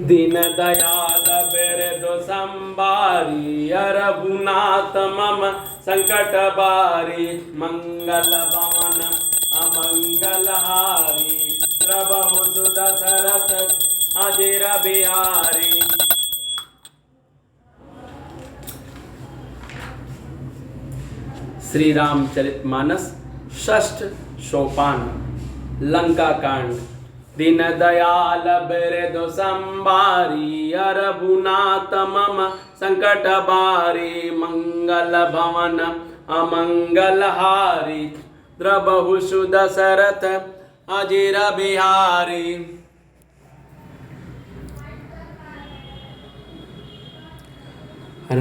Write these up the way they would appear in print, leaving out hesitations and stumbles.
दीन दयाल बिरदु संबारी रघुनाथ मम संकट बारी मंगल भवन अमंगल हारी प्रभु सुदशरथ अजिर बिहारी। श्री रामचरितमानस षष्ठ सोपान लंका कांड। दीन दयाल बिरदु संबारी रघुनाथ मम संकट बारी मंगल भवन अमंगल हारी द्रबहु सुदशरथ अजिर बिहारी।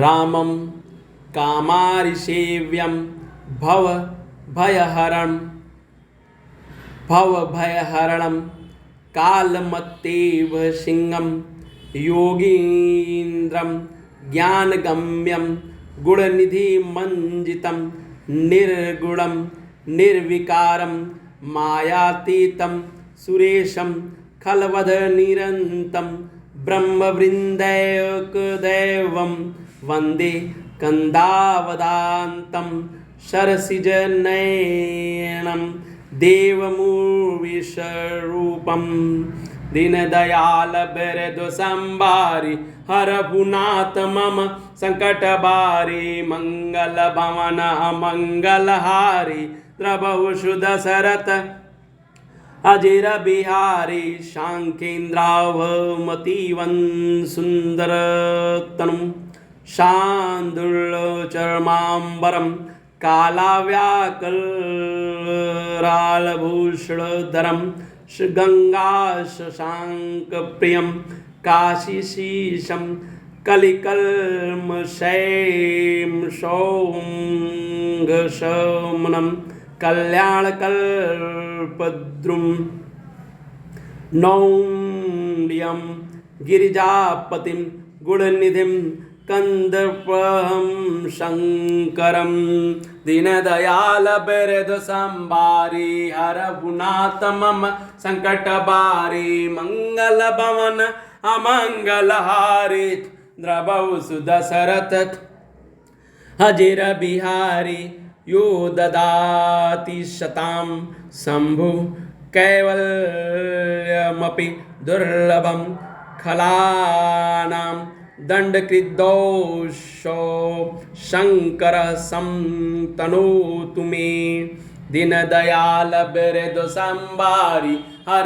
रामं कामारिसेव्यं भवभयहरणं कालमत्तेव सिंहं योगीन्द्रं ज्ञानगम्यं गुणनिधिमञ्जितं निर्गुणं निर्विकारं मायातीतं सुरेशं खलवधनिरन्तं ब्रह्मवृन्दैकदैवं वन्दे कन्दावदान्तं सरसिजनयनं देवमूर्विस्वरूपं। दीनदयाल बिरदु संबारी रघुनाथ मम संकट बारी मंगल भवन अमंगल हारी द्रबहु सुदशरथ अजिर बिहारी। शांखेन्द्रावमतीवन सुंदरतनुं शार्दूलचर्माम्बरं कालाव्याकरालभूषणधरं गङ्गाशशाङ्कप्रियं काशीशीशं कलिकल्मषैं सौङ्गशमनं कल्याणकल्पद्रुं नौम्यं गिरिजापतिं गुणनिधिं कंदर्पहं शंकरं। दीनदयाल बिरदु संबारी रघुनाथ मम संकट बारी मंगल भवन अमंगल हारी द्रबहु सुदशरथ अजिर बिहारी। यो ददाति शतां शंभु कैवल्यमपि दुर्लभं खलानां दंडकृद्दोषो शंकर संतनोतु मे। दीनदयाल बिरदु संबारी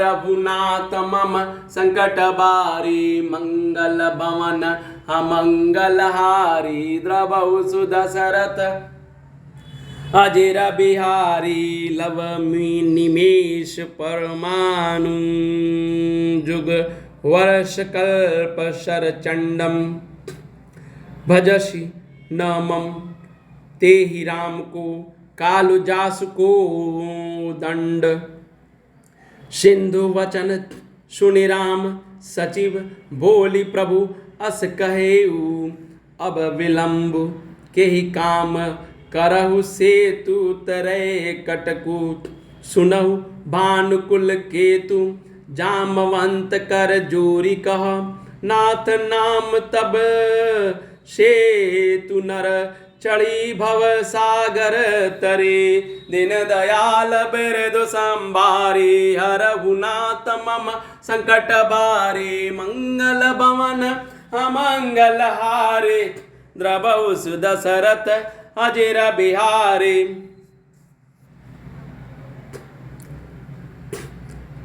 रघुनाथ मम संकट बारी मंगल भवन अमंगल हारी द्रबहु सुदशरथ अजिर बिहारी। लव निमेष परमाणु जुग वर्ष कल्प शरचंडम भजसि न मम ते ही राम को कालु जासु को दंड। सिंधु वचन सुनि राम सचिव बोली प्रभु अस कहेऊ अब विलंब के ही काम करहु सेतु तरे कटकूट। सुनहु भानुकुल केतु जामवंत कर जोरी कह नाथ नाम तब सेतु नर चढ़ी भव सागर तरे। दीनदयाल बिरदु संबारी रघुनाथ मम संकट बारी मंगल भवन अमंगल हारी द्रबहु सुदशरथ अजिर बिहारी।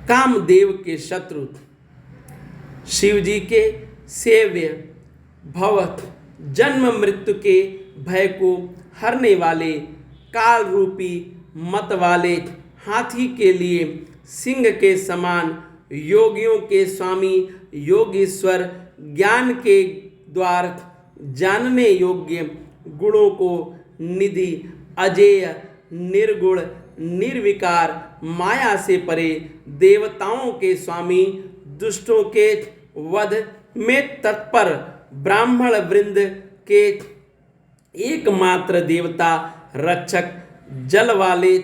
कामदेव के शत्रु शिव जी के सेव्य भवत जन्म मृत्यु के भय को हरने वाले काल रूपी मत वाले हाथी के लिए सिंह के समान योगियों के स्वामी योगीश्वर ज्ञान के द्वार जानने योग्य गुणों को निधि अजेय निर्गुण निर्विकार माया से परे देवताओं के स्वामी दुष्टों के वध में तत्पर ब्राह्मण वृंद के एकमात्र देवता रक्षक जल वाले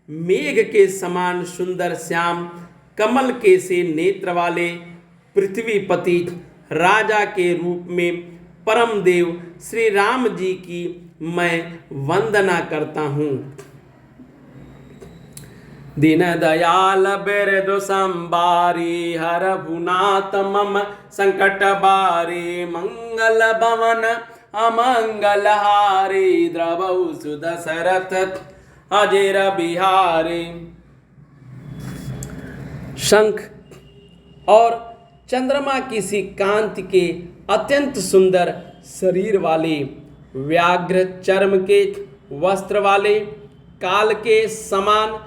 मेघ के समान सुंदर श्याम कमल के से नेत्र वाले पृथ्वीपति राजा के रूप में परम देव श्री राम जी की मैं वंदना करता हूँ। दीन दयाल बिरदु संबारी हरहुनाथ मम संकट बारी मंगल भवन अमंगल हारी द्रवहु सुदशरथ अजेर बिहारी। शंख और चंद्रमा की सी कांति के अत्यंत सुंदर शरीर वाले, व्याघ्र चर्म के वस्त्र वाले, काल के समान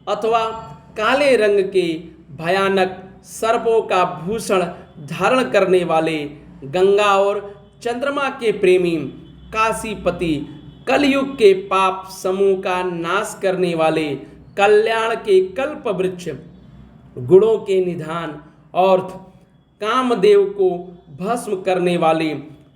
अथवा काले रंग के भयानक सर्पों का भूषण धारण करने वाले, गंगा और चंद्रमा के प्रेमी, काशीपति, कलयुग के पाप समूह का नाश करने वाले, कल्याण के कल्प वृक्ष, गुणों के निधान और कामदेव को भस्म करने वाले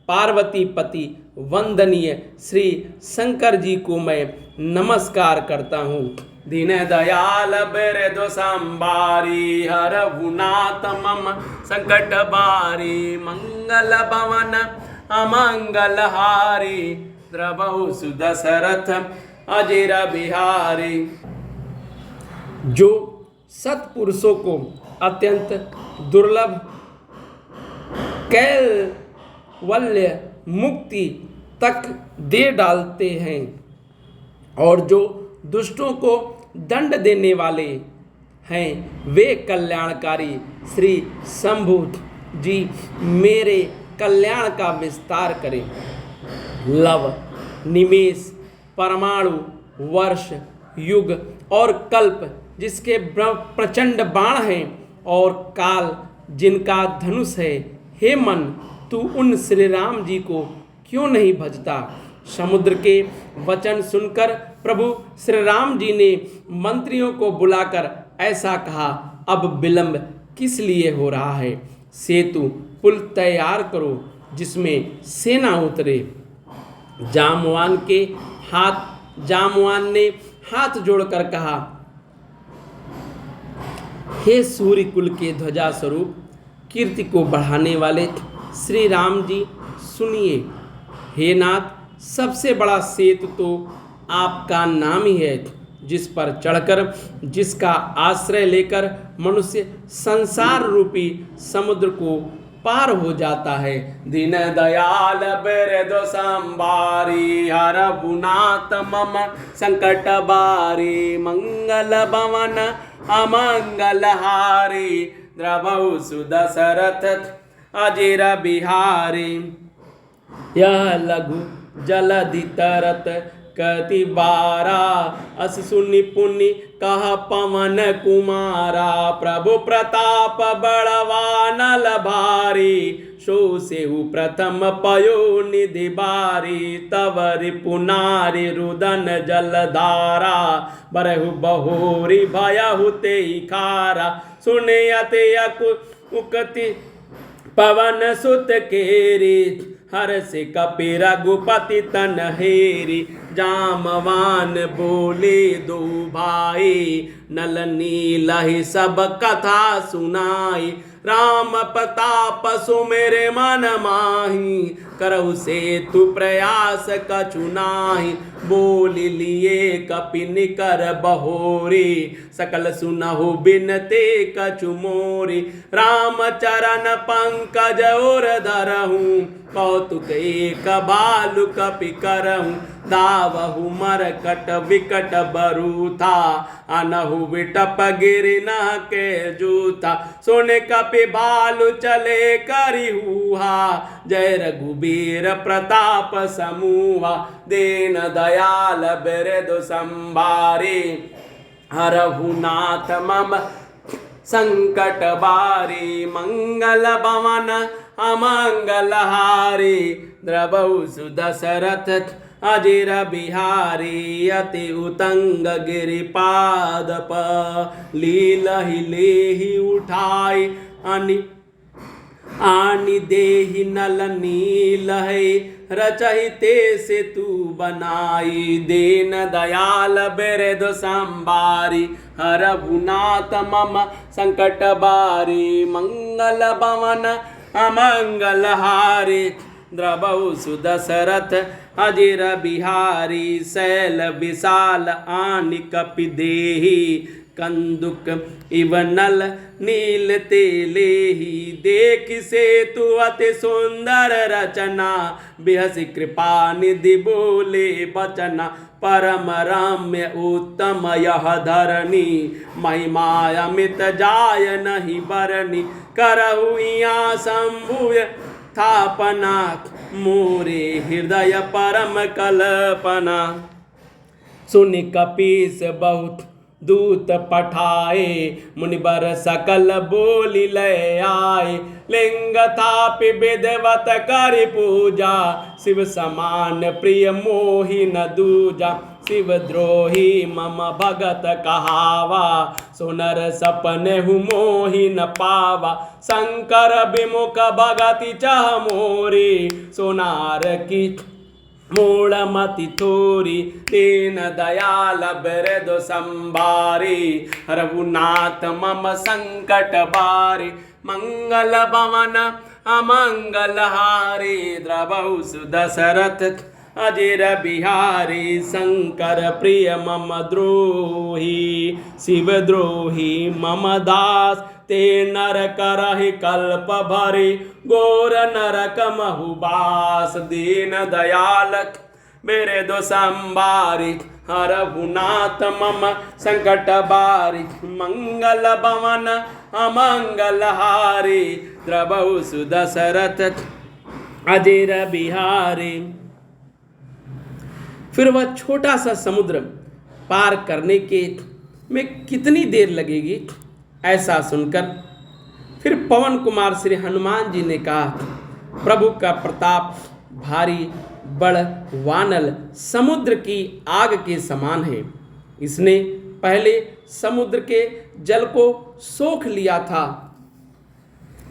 पार्वती पति वंदनीय श्री शंकर जी को मैं नमस्कार करता हूँ। दीन दयाल बिरदु संबारी हरहुनाथ मम संकट बारी मंगल भवन अमंगल हारी द्रवहु सुदशरथ अजेर बिहारी। जो सत्पुरुषों को अत्यंत दुर्लभ कैवल्य मुक्ति तक दे डालते हैं और जो दुष्टों को दंड देने वाले हैं, वे कल्याणकारी श्री शंभु जी मेरे कल्याण का विस्तार करें। लव, निमेष, परमाणु, वर्ष, युग और कल्प जिसके प्रचंड बाण हैं और काल जिनका धनुष है, हे मन तू उन श्री राम जी को क्यों नहीं भजता। समुद्र के वचन सुनकर प्रभु श्री राम जी ने मंत्रियों को बुलाकर ऐसा कहा, अब विलंब किस लिए हो रहा है, सेतु पुल तैयार करो जिसमें सेना उतरे। जामवान ने हाथ जोड़कर कहा, हे सूर्य कुल के ध्वजा स्वरूप कीर्ति को बढ़ाने वाले श्री राम जी सुनिए। हे नाथ, सबसे बड़ा सेतु तो आपका नाम ही है, जिस पर चढ़कर, जिसका आश्रय लेकर मनुष्य संसार रूपी समुद्र को पार हो जाता है। दीन दयाल बिरदु संबारी हरहुनाथ मम संकट बारी मंगल भवन अमंगल हारी द्रवहु सुदशरथ अजेर बिहारी। यह लघु जलधि तरत कति बारा अस सुनि पुनि कह पवन कुमारा। प्रभु प्रताप बड़वानल भारी सो सेहु प्रथम पयो निधि बारी। तव रिपुनारी रुदन जलधारा बरहु बहोरी भयहु तेहि खारा। सुनयते उकति पवन सुत केरी हर से कपि रघुपति तन हेरी। जामवान बोले दो भाई नल नीलहि सब कथा सुनाई। राम प्रताप सुमिर मन माही करहु सेतु प्रयास कछु नाही। बोल लिए कपि निकर बहोरी सकल सुनहु बिनते कछु मोरी। राम चरण पंकज और धरहूँ कौतुक एक बालु कपि करहूँ। दावहु मरकट विकट बरूथा अनहु विटप गिरि न के जूथा। सुन कपि भालु चले करिहुहा जय रघुबीर प्रताप समूहा। दीन दयाल बिरदु संबारी हरहुनाथ मम संकट बारी। मंगल भवन अमंगल हारी द्रवहु सुदशरथ अजेर बिहारी। अति उतंग गिरिपादप लीलहि लेहि उठाई। आनि देहि नल नीलहि रचहिते सेतु बनाई। दीन दयाल बिरद संबारी हरभुनाथ मम संकट बारी। मंगल भवन अमंगल हारी द्रवहु सुदशरथ अजिर बिहारी। शैल विशाल आनि कपि देहि कंदुक इव नल नील तेलेहि। देख सेतु अति सुंदर रचना बिहसि कृपा निधि बोले बचना। परम रम्य उत्तम यह धरणी महिमा अमित जाय नहीं बरनी। करहु इहाँ शंभु स्थापना मोरे हृदय परम कल्पना। सुनि कपीस बहुत दूत पठाए मुनिबर सकल बोली लय आए। लिंग थापि विधिवत करि पूजा शिव समान प्रिय मोहि न दूजा। शिव द्रोही मम भगत कहावा सुनर सपने हु मोहि न पावा। शंकर विमुख भगति चह मोरी सोनार की मूढ़मति थोरी। दीन दयाल बिरद संबारी रघुनाथ मम संकट बारी। मंगल भवन अमंगल हारी द्रवहु सुदशरथ अजिर बिहारी। शंकर प्रिय मम द्रोही शिव द्रोही मम दास। ते नर करहि कल्प भरि घोर नरक महु बास। दीन दयाल बिरद संबारी हरभुनाथ मम संकट बारी। मंगल भवन अमंगल हारी द्रवहु सुदशरथ अजिर बिहारी। फिर वह छोटा सा समुद्र पार करने के में कितनी देर लगेगी, ऐसा सुनकर फिर पवन कुमार श्री हनुमान जी ने कहा, प्रभु का प्रताप भारी बड़ वानल समुद्र की आग के समान है। इसने पहले समुद्र के जल को सोख लिया था,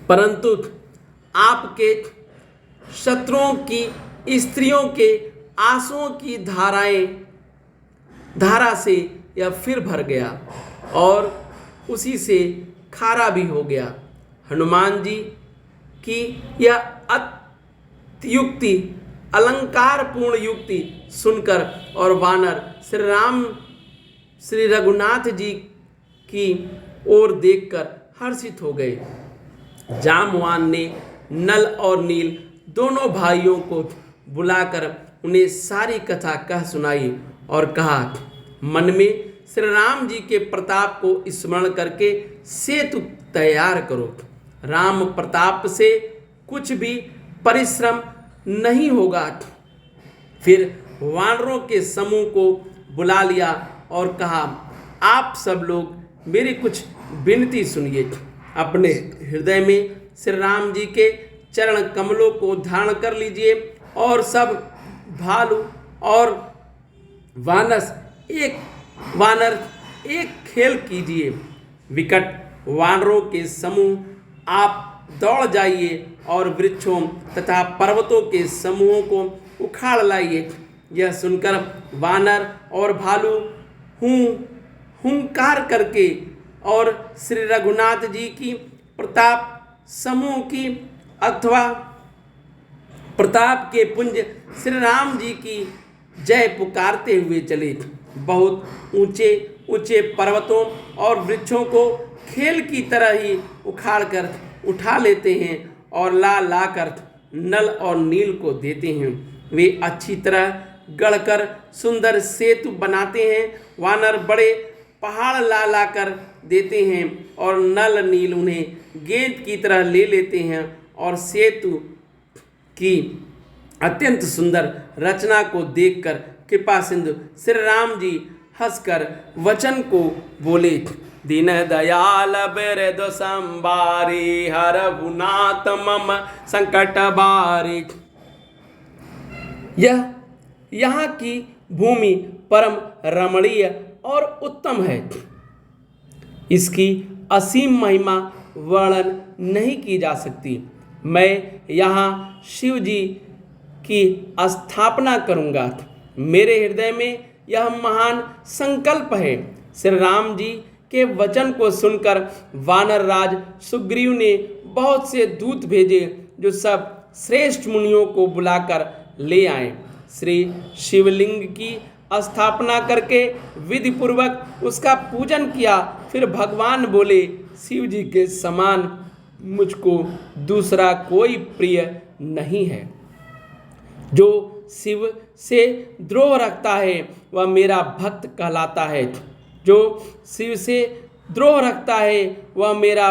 परंतु आपके शत्रुओं की स्त्रियों के आंसुओं की धारा से यह फिर भर गया और उसी से खारा भी हो गया। हनुमान जी की यह अत्युक्ति अलंकारपूर्ण युक्ति सुनकर और वानर श्री रघुनाथ जी की ओर देखकर हर्षित हो गए। जामवान ने नल और नील दोनों भाइयों को बुलाकर उन्हें सारी कथा कह सुनाई और कहा, मन में श्री राम जी के प्रताप को स्मरण करके सेतु तैयार करो। राम प्रताप से कुछ भी परिश्रम नहीं होगा। फिर वानरों के समूह को बुला लिया और कहा, आप सब लोग मेरी कुछ विनती सुनिए। अपने हृदय में श्री राम जी के चरण कमलों को धारण कर लीजिए और सब भालू और वानर एक खेल कीजिए। विकट वानरों के समूह आप दौड़ जाइए और वृक्षों तथा पर्वतों के समूहों को उखाड़ लाइए। यह सुनकर वानर और भालू हुंकार करके और श्री रघुनाथ जी की प्रताप समूह की अथवा प्रताप के पुंज श्री राम जी की जय पुकारते हुए चले। बहुत ऊंचे ऊंचे पर्वतों और वृक्षों को खेल की तरह ही उखाड़ कर उठा लेते हैं और ला कर नल और नील को देते हैं। वे अच्छी तरह गढ़कर सुंदर सेतु बनाते हैं। वानर बड़े पहाड़ ला कर देते हैं और नल नील उन्हें गेंद की तरह ले लेते हैं और सेतु की अत्यंत सुंदर रचना को देखकर कृपा सिंधु श्री राम जी हंसकर वचन को बोले, दीन दयाल बिरद संबारी हरभुनाथ मम संकट बारी। यहाँ की भूमि परम रमणीय और उत्तम है। इसकी असीम महिमा वर्णन नहीं की जा सकती। मैं यहाँ शिव जी की स्थापना करूँगा। मेरे हृदय में यह महान संकल्प है। श्री राम जी के वचन को सुनकर वानर राज सुग्रीव ने बहुत से दूत भेजे, जो सब श्रेष्ठ मुनियों को बुलाकर ले आए। श्री शिवलिंग की स्थापना करके विधि पूर्वक उसका पूजन किया। फिर भगवान बोले, शिव जी के समान मुझको दूसरा कोई प्रिय नहीं है। जो शिव से द्रोह रखता है वह मेरा भक्त कहलाता है। जो शिव से द्रोह रखता है वह मेरा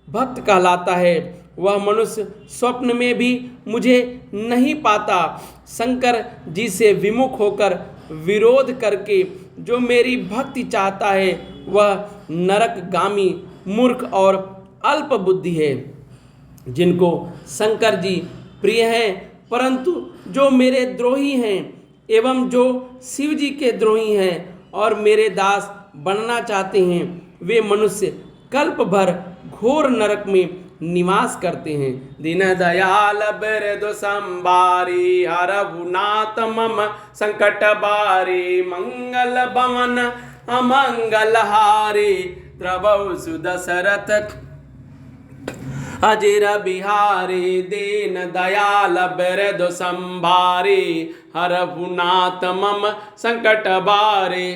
भक्त कहलाता है। वह मनुष्य स्वप्न में भी मुझे नहीं पाता। शंकर जी से विमुख होकर विरोध करके जो मेरी भक्ति चाहता है वह नरकगामी मूर्ख और अल्प बुद्धि है। जिनको शंकर जी प्रिय हैं, परंतु जो मेरे द्रोही हैं एवं जो शिव जी के द्रोही हैं और मेरे दास बनना चाहते हैं, वे मनुष्य कल्प भर घोर नरक में निवास करते हैं। दीन दयाल बिरदु संबारी हरहुनाथ मम संकट बारी मंगल भवन अमंगल हारी द्रवहु सुदशरथ अजिर बिहारी। दीन दयाल बिरदु संभारी हरहुनाथ मम संकट बारी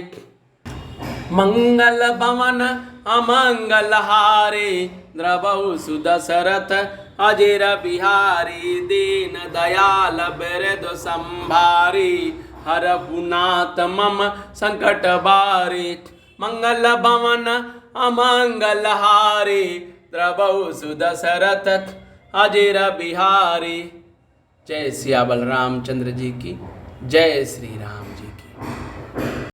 मंगल भवन अमंगल हारे द्रवहु सुदशरथ अजिर बिहारी। दीन दयाल बिरदु संभारी हरहुनाथ मम संकट बारी मंगल भवन अमंगल हारे द्रवहु सुदशरथ अजिर बिहारी। जय सिया बलरामचंद्र जी की, जय श्री राम जी की।